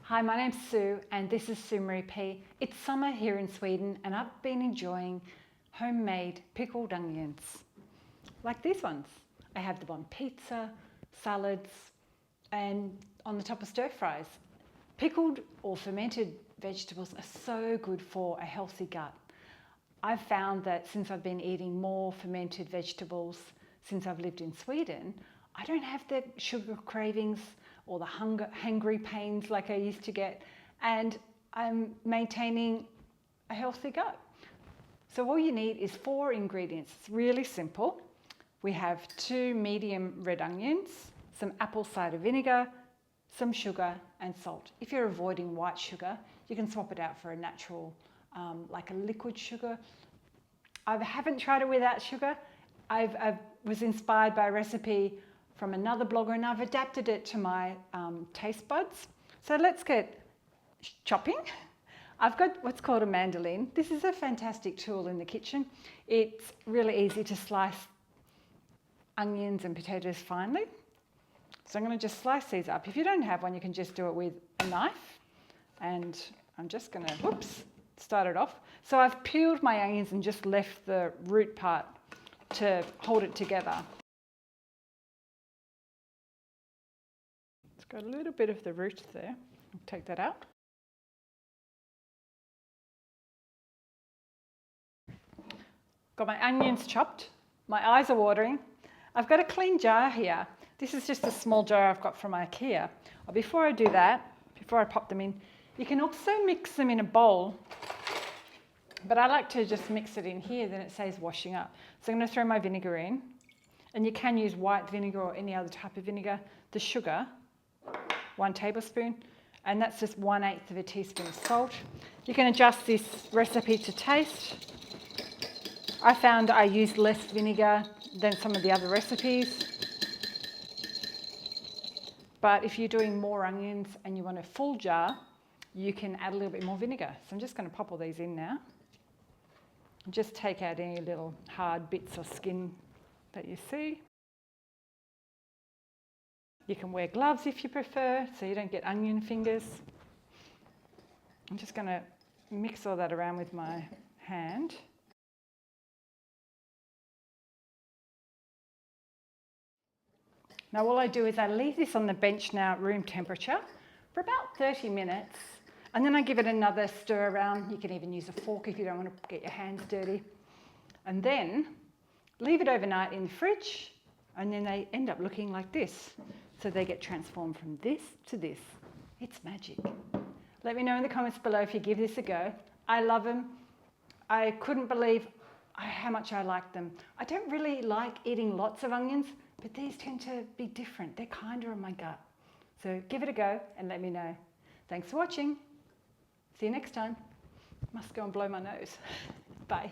Hi, my name's Sue and this is Sue Marie P. It's summer here in Sweden and I've been enjoying homemade pickled onions, like these ones. I have them on pizza, salads and on the top of stir fries. Pickled or fermented vegetables are so good for a healthy gut. I've found that since I've been eating more fermented vegetables since I've lived in Sweden, I don't have the sugar cravings or the hungry pains like I used to get, and I'm maintaining a healthy gut. So all you need is 4 ingredients. It's really simple. We have 2 medium red onions, some apple cider vinegar, some sugar and salt. If you're avoiding white sugar, you can swap it out for a natural, like a liquid sugar. I haven't tried it without sugar. I was inspired by a recipe from another blogger and I've adapted it to my taste buds. So let's get chopping. I've got what's called a mandolin. This is a fantastic tool in the kitchen. It's really easy to slice onions and potatoes finely. So I'm going to just slice these up. If you don't have one, you can just do it with a knife. And I'm just going to, start it off. So I've peeled my onions and just left the root part to hold it together. It's got a little bit of the root there. I'll take that out. Got my onions chopped. My eyes are watering. I've got a clean jar here. This is just a small jar I've got from IKEA. Before I do that, before I pop them in, you can also mix them in a bowl. But I like to just mix it in here, then it saves washing up. So I'm going to throw my vinegar in. And you can use white vinegar or any other type of vinegar. The sugar, 1 tablespoon. And that's just 1/8 of a teaspoon of salt. You can adjust this recipe to taste. I found I used less vinegar than some of the other recipes. But if you're doing more onions and you want a full jar, you can add a little bit more vinegar. So I'm just going to pop all these in now. Just take out any little hard bits or skin that you see. You can wear gloves if you prefer, so you don't get onion fingers. I'm just going to mix all that around with my hand. Now all I do is I leave this on the bench now at room temperature for about 30 minutes. And then I give it another stir around. You can even use a fork if you don't want to get your hands dirty. And then leave it overnight in the fridge, and then they end up looking like this. So they get transformed from this to this. It's magic. Let me know in the comments below if you give this a go. I love them. I couldn't believe how much I like them. I don't really like eating lots of onions, but these tend to be different. They're kinder on my gut. So give it a go and let me know. Thanks for watching. See you next time. Must go and blow my nose. Bye.